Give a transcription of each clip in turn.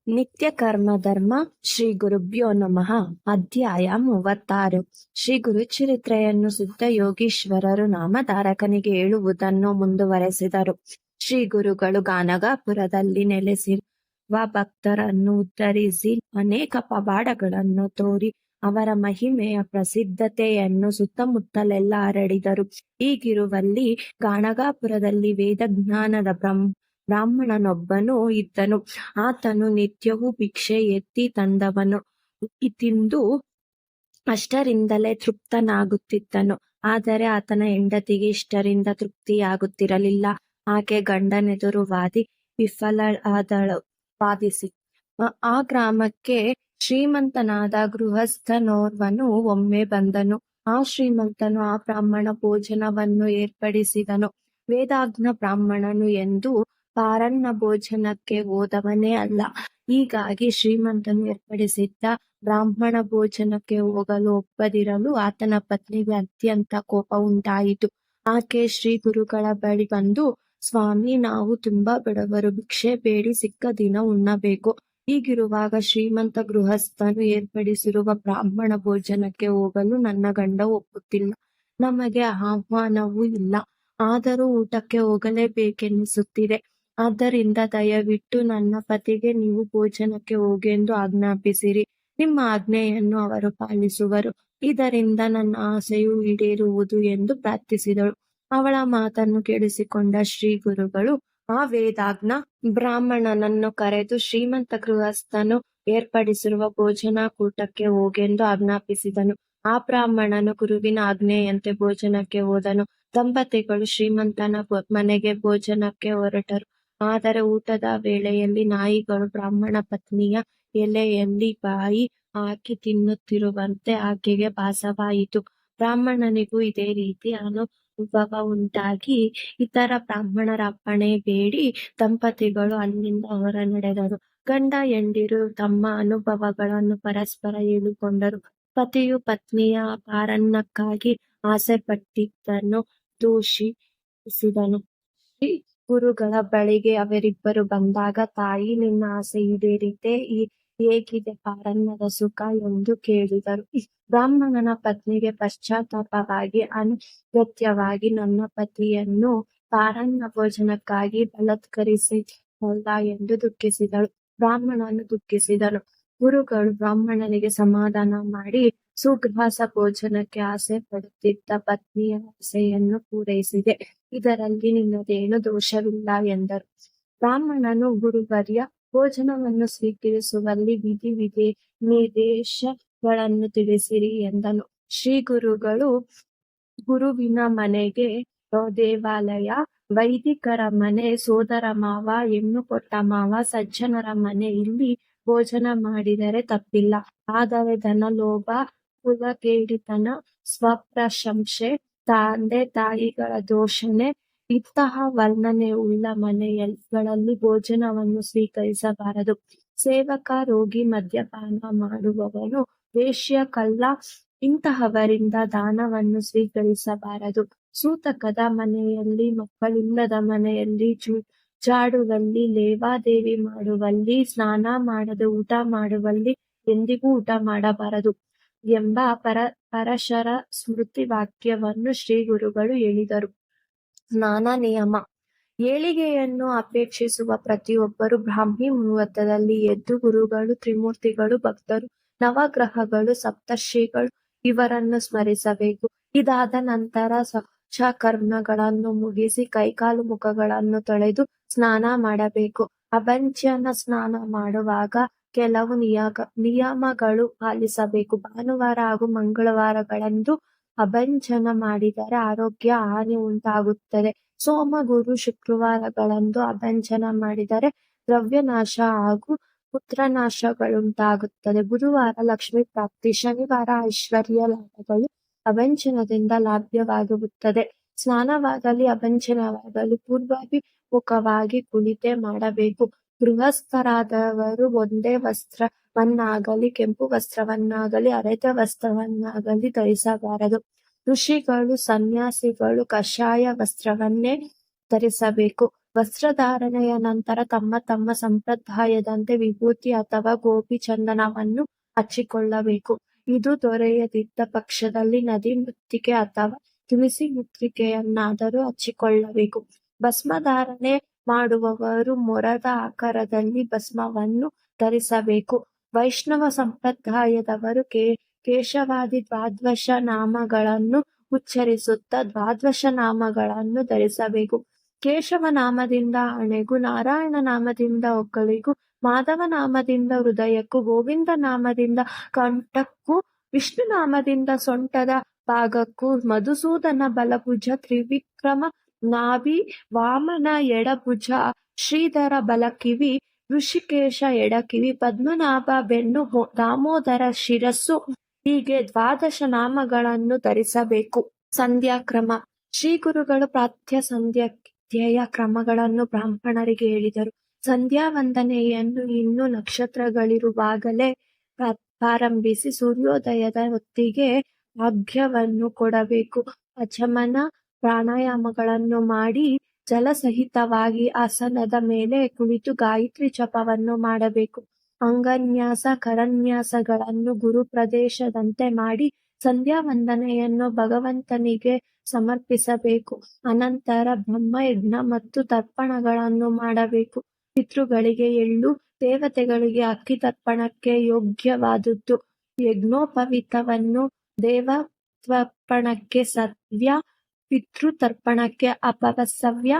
ನಿತ್ಯ ಕರ್ಮ ಧರ್ಮ ಶ್ರೀ ಗುರುಭ್ಯೋ ನಮಃ. ಅಧ್ಯಾಯ 36. ಶ್ರೀ ಗುರುಚರಿತ್ರೆಯನ್ನು ಸಿದ್ಧ ಯೋಗೀಶ್ವರರು ನಾಮಧಾರಕನಿಗೆ ಹೇಳುವುದನ್ನು ಮುಂದುವರೆಸಿದರು. ಶ್ರೀ ಗುರುಗಳು ಗಾನಗಾಪುರದಲ್ಲಿ ನೆಲೆಸಿರುವ ಭಕ್ತರನ್ನು ಉದ್ಧರಿಸಿ ಅನೇಕ ಪವಾಡಗಳನ್ನು ತೋರಿ ಅವರ ಮಹಿಮೆಯ ಪ್ರಸಿದ್ಧತೆಯನ್ನು ಸುತ್ತಮುತ್ತಲೆಲ್ಲ ಹರಡಿದರು. ಹೀಗಿರುವಲ್ಲಿ ಗಾಣಗಾಪುರದಲ್ಲಿ ವೇದಜ್ಞಾನದ ಬ್ರಾಹ್ಮಣನೊಬ್ಬನು ಇದ್ದನು. ಆತನು ನಿತ್ಯವೂ ಭಿಕ್ಷೆ ಎತ್ತಿ ತಂದವನು ತಿಂದು ಅಷ್ಟರಿಂದಲೇ ತೃಪ್ತನಾಗುತ್ತಿದ್ದನು. ಆದರೆ ಆತನ ಹೆಂಡತಿಗೆ ಇಷ್ಟರಿಂದ ತೃಪ್ತಿಯಾಗುತ್ತಿರಲಿಲ್ಲ. ಆಕೆ ಗಂಡನೆದುರು ವಾದಿಸಿ ಆ ಗ್ರಾಮಕ್ಕೆ ಶ್ರೀಮಂತನಾದ ಗೃಹಸ್ಥನೋರ್ವನು ಒಮ್ಮೆ ಬಂದನು. ಆ ಶ್ರೀಮಂತನು ಆ ಬ್ರಾಹ್ಮಣ ಭೋಜನವನ್ನು ಏರ್ಪಡಿಸಿದನು. ವೇದಾಜ್ಞ ಬ್ರಾಹ್ಮಣನು ಎಂದು ಪಾರನ್ನ ಭೋಜನಕ್ಕೆ ಹೋದವನೇ ಅಲ್ಲ. ಹೀಗಾಗಿ ಶ್ರೀಮಂತನು ಏರ್ಪಡಿಸಿದ್ದ ಬ್ರಾಹ್ಮಣ ಭೋಜನಕ್ಕೆ ಹೋಗಲು ಒಪ್ಪದಿರಲು ಆತನ ಪತ್ನಿಗೆ ಅತ್ಯಂತ ಕೋಪ ಉಂಟಾಯಿತು. ಆಕೆ ಶ್ರೀ ಗುರುಗಳ ಬಳಿ ಬಂದು, ಸ್ವಾಮಿ, ನಾವು ತುಂಬಾ ಬಡವರು, ಭಿಕ್ಷೆ ಬೇಡಿ ಸಿಕ್ಕ ದಿನ ಉಣ್ಣಬೇಕು. ಹೀಗಿರುವಾಗ ಶ್ರೀಮಂತ ಗೃಹಸ್ಥನು ಏರ್ಪಡಿಸಿರುವ ಬ್ರಾಹ್ಮಣ ಭೋಜನಕ್ಕೆ ಹೋಗಲು ನನ್ನ ಗಂಡ ಒಪ್ಪುತ್ತಿಲ್ಲ. ನಮಗೆ ಆಹ್ವಾನವೂ ಇಲ್ಲ, ಆದರೂ ಊಟಕ್ಕೆ ಹೋಗಲೇಬೇಕೆನ್ನಿಸುತ್ತಿದೆ. ಆದ್ದರಿಂದ ದಯವಿಟ್ಟು ನನ್ನ ಪತಿಗೆ ನೀವು ಭೋಜನಕ್ಕೆ ಹೋಗೆಂದು ಆಜ್ಞಾಪಿಸಿರಿ. ನಿಮ್ಮ ಆಜ್ಞೆಯನ್ನು ಅವರು ಪಾಲಿಸುವರು. ಇದರಿಂದ ನನ್ನ ಆಸೆಯು ಈಡೇರುವುದು ಎಂದು ಪ್ರಾರ್ಥಿಸಿದಳು. ಅವಳ ಮಾತನ್ನು ಕೇಳಿಸಿಕೊಂಡ ಶ್ರೀ ಗುರುಗಳು ಆ ವೇದಾಜ್ಞ ಬ್ರಾಹ್ಮಣನನ್ನು ಕರೆದು ಶ್ರೀಮಂತ ಗೃಹಸ್ಥನು ಏರ್ಪಡಿಸಿರುವ ಭೋಜನಕೂಟಕ್ಕೆ ಹೋಗೆಂದು ಆಜ್ಞಾಪಿಸಿದನು. ಆ ಬ್ರಾಹ್ಮಣನು ಗುರುವಿನ ಆಜ್ಞೆಯಂತೆ ಭೋಜನಕ್ಕೆ ಹೋದನು. ದಂಪತಿಗಳು ಶ್ರೀಮಂತನ ಮನೆಗೆ ಭೋಜನಕ್ಕೆ ಹೊರಟರು. ಆದರೆ ಊಟದ ವೇಳೆಯಲ್ಲಿ ನಾಯಿಗಳು ಬ್ರಾಹ್ಮಣ ಪತ್ನಿಯ ಎಲೆಯಲ್ಲಿ ಬಾಯಿ ಹಾಕಿ ತಿನ್ನುತ್ತಿರುವಂತೆ ಆಕೆಗೆ ಭಾಸವಾಯಿತು. ಬ್ರಾಹ್ಮಣನಿಗೂ ಇದೇ ರೀತಿ ಅನುಭವ ಉಂಟಾಗಿ ಇತರ ಬ್ರಾಹ್ಮಣರ ಅಪ್ಪಣೆ ಬೇಡಿ ದಂಪತಿಗಳು ಅಲ್ಲಿಂದ ಹೊರ ನಡೆದರು. ಗಂಡ ಹೆಂಡಿರು ತಮ್ಮ ಅನುಭವಗಳನ್ನು ಪರಸ್ಪರ ಹೇಳಿಕೊಂಡರು. ಪತಿಯು ಪತ್ನಿಯ ಪಾರನ್ನಕ್ಕಾಗಿ ಆಸೆ ಪಟ್ಟಿದ್ದನ್ನು ದೂಷಿಸಿದನು. ಶ್ರೀ ಗುರುಗಳ ಬಳಿಗೆ ಅವರಿಬ್ಬರು ಬಂದಾಗ, ತಾಯಿ, ನಿನ್ನ ಆಸೆ ಈಡೇರಿತೆ, ಹೇಗಿದೆ ಪಾರನ್ನದ ಸುಖ ಎಂದು ಕೇಳಿದರು. ಬ್ರಾಹ್ಮಣನ ಪತ್ನಿಗೆ ಪಶ್ಚಾತ್ತಾಪವಾಗಿ, ಅನಗತ್ಯವಾಗಿ ನನ್ನ ಪತಿಯನ್ನು ಪಾರನ್ನ ಭೋಜನಕ್ಕಾಗಿ ಬಲಾತ್ಕರಿಸಿದಲ್ಲ ಎಂದು ದುಃಖಿಸಿದಳು. ಬ್ರಾಹ್ಮಣನು ದುಃಖಿಸಿದನು. ಗುರುಗಳು ಬ್ರಾಹ್ಮಣನಿಗೆ ಸಮಾಧಾನ ಮಾಡಿ ಸುಗ್ರಾಸ ಭೋಜನಕ್ಕೆ ಆಸೆ ಪಡುತ್ತಿದ್ದ ಪತ್ನಿಯ ಆಸೆಯನ್ನು ಪೂರೈಸಿದೆ. ಇದರಲ್ಲಿ ನಿನ್ನದೇನು ದೋಷವಿಲ್ಲ ಎಂದರು. ಬ್ರಾಹ್ಮಣನು, ಗುರುವರ್ಯ, ಭೋಜನವನ್ನು ಸ್ವೀಕರಿಸುವಲ್ಲಿ ವಿಧಿ ನಿರ್ದೇಶಗಳನ್ನು ತಿಳಿಸಿರಿ ಎಂದನು. ಶ್ರೀ ಗುರುಗಳು ಗುರುವಿನ ಮನೆಗೆ ದೇವಾಲಯ, ವೈದಿಕರ ಮನೆ ಸೋದರ ಮಾವ, ಹೆಣ್ಣು ಕೊಟ್ಟ ಮಾವ, ಸಜ್ಜನರ ಮನೆ, ಇಲ್ಲಿ ಭೋಜನ ಮಾಡಿದರೆ ತಪ್ಪಿಲ್ಲ. ಆದರೆ ಧನಲೋಭ, ಕುಲಕೇಡಿತನ, ಸ್ವಪ್ರಶಂಸೆ, ತಂದೆ ತಾಯಿಗಳ ದೂಷಣೆ ಇಂತಹ ವರ್ಣನೆ ಉಳ್ಳ ಮನೆಗಳಲ್ಲಿ ಭೋಜನವನ್ನು ಸ್ವೀಕರಿಸಬಾರದು. ಸೇವಕ, ರೋಗಿ, ಮದ್ಯಪಾನ ಮಾಡುವವನು, ವೇಶ್ಯ, ಕಳ್ಳ ಇಂತಹವರಿಂದ ದಾನವನ್ನು ಸ್ವೀಕರಿಸಬಾರದು. ಸೂತಕದ ಮನೆಯಲ್ಲಿ, ಮಕ್ಕಳಿಲ್ಲದ ಮನೆಯಲ್ಲಿ, ಜಾಡುವಲ್ಲಿ, ಲೇವಾದೇವಿ ಮಾಡುವಲ್ಲಿ, ಸ್ನಾನ ಮಾಡದೆ ಊಟ ಮಾಡುವಲ್ಲಿ ಎಂದಿಗೂ ಊಟ ಮಾಡಬಾರದು ಎಂಬ ಪರಶರ ಸ್ಮೃತಿ ವಾಕ್ಯವನ್ನು ಶ್ರೀ ಗುರುಗಳು ಹೇಳಿದರು. ಸ್ನಾನ ನಿಯಮ. ಏಳಿಗೆಯನ್ನು ಅಪೇಕ್ಷಿಸುವ ಪ್ರತಿಯೊಬ್ಬರು ಬ್ರಾಹ್ಮಿ ಮುಹೂರ್ತದಲ್ಲಿ ಎದ್ದು ಗುರುಗಳು, ತ್ರಿಮೂರ್ತಿಗಳು, ಭಕ್ತರು, ನವಗ್ರಹಗಳು, ಸಪ್ತರ್ಷಿಗಳು ಇವರನ್ನು ಸ್ಮರಿಸಬೇಕು. ಇದಾದ ನಂತರ ಸ್ವಚ್ಛಕರ್ಮಗಳನ್ನು ಮುಗಿಸಿ ಕೈಕಾಲು ಮುಖಗಳನ್ನು ತೊಳೆದು ಸ್ನಾನ ಮಾಡಬೇಕು. ಅಭಂಜನ ಸ್ನಾನ ಮಾಡುವಾಗ ಕೆಲವು ನಿಯಮಗಳು ಪಾಲಿಸಬೇಕು. ಭಾನುವಾರ ಹಾಗೂ ಮಂಗಳವಾರಗಳಂದು ಅಭಂಜನ ಮಾಡಿದರೆ ಆರೋಗ್ಯ ಹಾನಿ ಉಂಟಾಗುತ್ತದೆ. ಸೋಮ, ಗುರು, ಶುಕ್ರವಾರಗಳಂದು ಅಭಂಜನ ಮಾಡಿದರೆ ದ್ರವ್ಯನಾಶ ಹಾಗೂ ಪುತ್ರನಾಶಗಳುಂಟಾಗುತ್ತದೆ. ಬುಧವಾರ ಲಕ್ಷ್ಮೀ ಪ್ರಾಪ್ತಿ, ಶನಿವಾರ ಐಶ್ವರ್ಯ ಲಾಭಗಳು ಅಭಂಜನದಿಂದ ಲಭ್ಯವಾಗುತ್ತದೆ. ಸ್ನಾನವಾಗಲಿ ಅಭಂಜನವಾಗಲಿ ಪೂರ್ವಾಭಿಮುಖವಾಗಿ ಕುಳಿತೇ ಮಾಡಬೇಕು. ಗೃಹಸ್ಥರಾದವರು ಒಂದೇ ವಸ್ತ್ರವನ್ನಾಗಲಿ, ಕೆಂಪು ವಸ್ತ್ರವನ್ನಾಗಲಿ, ಹರಿದ ವಸ್ತ್ರವನ್ನಾಗಲಿ ಧರಿಸಬಾರದು. ಋಷಿಗಳು, ಸನ್ಯಾಸಿಗಳು ಕಷಾಯ ವಸ್ತ್ರವನ್ನೇ ಧರಿಸಬೇಕು. ವಸ್ತ್ರಧಾರಣೆಯ ನಂತರ ತಮ್ಮ ತಮ್ಮ ಸಂಪ್ರದಾಯದಂತೆ ವಿಭೂತಿ ಅಥವಾ ಗೋಪಿ ಚಂದನವನ್ನು ಹಚ್ಚಿಕೊಳ್ಳಬೇಕು. ಇದು ದೊರೆಯದಿದ್ದ ಪಕ್ಷದಲ್ಲಿ ನದಿ ಮೃತ್ತಿಕೆ ಅಥವಾ ತುಳಸಿ ಮೃತ್ತಿಕೆಯನ್ನಾದರೂ ಹಚ್ಚಿಕೊಳ್ಳಬೇಕು. ಭಸ್ಮಧಾರಣೆ ಮಾಡುವವರು ಮೊರದ ಆಕಾರದಲ್ಲಿ ಭಸ್ಮವನ್ನು ಧರಿಸಬೇಕು. ವೈಷ್ಣವ ಸಂಪ್ರದಾಯದವರು ಕೇಶವಾದಿ ದ್ವಾದಶ ನಾಮಗಳನ್ನು ಉಚ್ಚರಿಸುತ್ತಾ ದ್ವಾದಶ ನಾಮಗಳನ್ನು ಧರಿಸಬೇಕು. ಕೇಶವ ನಾಮದಿಂದ ಹಣೆಗೂ, ನಾರಾಯಣ ನಾಮದಿಂದ ಒಕ್ಕಲಿಗೂ, ಮಾಧವ ನಾಮದಿಂದ ಹೃದಯಕ್ಕೂ, ಗೋವಿಂದ ನಾಮದಿಂದ ಕಂಠಕ್ಕೂ, ವಿಷ್ಣು ನಾಮದಿಂದ ಸೊಂಟದ ಭಾಗಕ್ಕೂ, ಮಧುಸೂದನ ಬಲಭುಜ, ತ್ರಿವಿಕ್ರಮ ನಾಭಿ, ವಾಮನ ಎಡಭುಜ, ಶ್ರೀಧರ ಬಲಕಿವಿ, ಋಷಿಕೇಶ ಎಡಕಿವಿ, ಪದ್ಮನಾಭ ಬೆನ್ನು, ದಾಮೋದರ ಶಿರಸ್ಸು ಹೀಗೆ ದ್ವಾದಶ ನಾಮಗಳನ್ನು ಧರಿಸಬೇಕು. ಸಂಧ್ಯಾಕ್ರಮ. ಶ್ರೀ ಗುರುಗಳು ಪ್ರಾತಃ ಸಂಧ್ಯೆಯ ಕ್ರಮಗಳನ್ನು ಬ್ರಾಹ್ಮಣರಿಗೆ ಹೇಳಿದರು. ಸಂಧ್ಯಾ ವಂದನೆಯನ್ನು ಇನ್ನೂ ನಕ್ಷತ್ರಗಳಿರುವಾಗಲೇ ಪ್ರಾರಂಭಿಸಿ ಸೂರ್ಯೋದಯದ ಹೊತ್ತಿಗೆ ಅರ್ಘ್ಯವನ್ನು ಕೊಡಬೇಕು. ಆಚಮನ ಪ್ರಾಣಾಯಾಮಗಳನ್ನು ಮಾಡಿ ಜಲಸಹಿತವಾಗಿ ಆಸನದ ಮೇಲೆ ಕುಳಿತು ಗಾಯತ್ರಿ ಜಪವನ್ನು ಮಾಡಬೇಕು. ಅಂಗನ್ಯಾಸ ಕರನ್ಯಾಸಗಳನ್ನು ಗುರು ಪ್ರದೇಶದಂತೆ ಮಾಡಿ ಸಂಧ್ಯಾ ವಂದನೆಯನ್ನು ಭಗವಂತನಿಗೆ ಸಮರ್ಪಿಸಬೇಕು. ಅನಂತರ ಬ್ರಹ್ಮಯಜ್ಞ ಮತ್ತು ತರ್ಪಣಗಳನ್ನು ಮಾಡಬೇಕು. ಪಿತೃಗಳಿಗೆ ಎಳ್ಳು, ದೇವತೆಗಳಿಗೆ ಅಕ್ಕಿ ತರ್ಪಣಕ್ಕೆ ಯೋಗ್ಯವಾದುದು. ಯಜ್ಞೋಪವೀತವನ್ನು ದೇವತರ್ಪಣಕ್ಕೆ ಸವ್ಯ, ಪಿತೃತರ್ಪಣಕ್ಕೆ ಅಪಸವ್ಯ,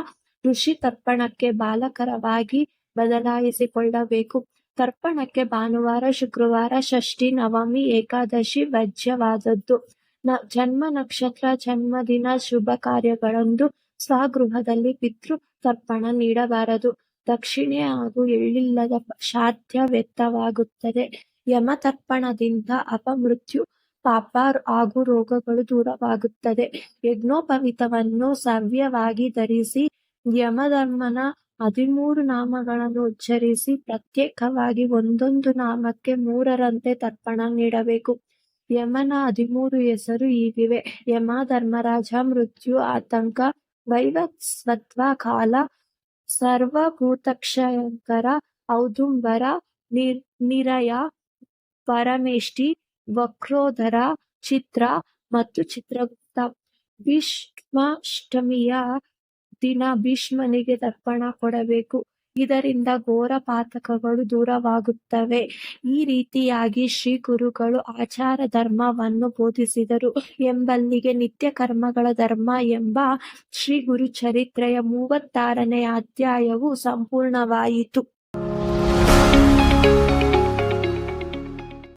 ಋಷಿ ತರ್ಪಣಕ್ಕೆ ಬಾಲಕರವಾಗಿ ಬದಲಾಯಿಸಿಕೊಳ್ಳಬೇಕು. ತರ್ಪಣಕ್ಕೆ ಭಾನುವಾರ, ಶುಕ್ರವಾರ, ಷಷ್ಠಿ, ನವಮಿ, ಏಕಾದಶಿ ವಜ್ಯವಾದದ್ದು. ಜನ್ಮ ನಕ್ಷತ್ರ, ಜನ್ಮದಿನ, ಶುಭ ಕಾರ್ಯಗಳಂದು ಸ್ವಗೃಹದಲ್ಲಿ ಪಿತೃ ತರ್ಪಣ ನೀಡಬಾರದು. ದಕ್ಷಿಣೆ ಹಾಗೂ ಎಳ್ಳಿಲ್ಲದ ಶ್ರಾದ್ದ ವ್ಯರ್ಥವಾಗುತ್ತದೆ. ಯಮತರ್ಪಣದಿಂದ ಅಪಮೃತ್ಯು, ಪಾಪ ಹಾಗೂ ರೋಗಗಳು ದೂರವಾಗುತ್ತದೆ. ಯಜ್ಞೋಪವೀತವನ್ನು ಸವ್ಯವಾಗಿ ಧರಿಸಿ ಯಮಧರ್ಮನ 13 ನಾಮಗಳನ್ನು ಉಚ್ಚರಿಸಿ ಪ್ರತ್ಯೇಕವಾಗಿ ಒಂದೊಂದು ನಾಮಕ್ಕೆ 3ರಂತೆ ತರ್ಪಣ ನೀಡಬೇಕು. ಯಮನ 13 ಹೆಸರು ಹೀಗಿವೆ: ಯಮ, ಧರ್ಮರಾಜ, ಮೃತ್ಯು, ಆತಂಕ, ವೈವಸ್ವತ, ಕಾಲ, ಸರ್ವಭೂತಕ್ಷಯಂಕರ, ಔದುಂಬರ, ನಿರಯ, ಪರಮೇಷ್ಠಿ, ವಕ್ರೋಧರ, ಚಿತ್ರ ಮತ್ತು ಚಿತ್ರಗುಪ್ತ. ಭೀಷ್ಮಾಷ್ಟಮಿಯ ದಿನ ಭೀಷ್ಮನಿಗೆ ತರ್ಪಣ ಕೊಡಬೇಕು. ಇದರಿಂದ ಘೋರ ಪಾತಕಗಳು ದೂರವಾಗುತ್ತವೆ. ಈ ರೀತಿಯಾಗಿ ಶ್ರೀ ಗುರುಗಳು ಆಚಾರ ಧರ್ಮವನ್ನು ಬೋಧಿಸಿದರು ಎಂಬಲ್ಲಿಗೆ ನಿತ್ಯ ಕರ್ಮಗಳ ಧರ್ಮ ಎಂಬ ಶ್ರೀ ಗುರುಚರಿತ್ರೆಯ 36ನೇ ಅಧ್ಯಾಯವು ಸಂಪೂರ್ಣವಾಯಿತು.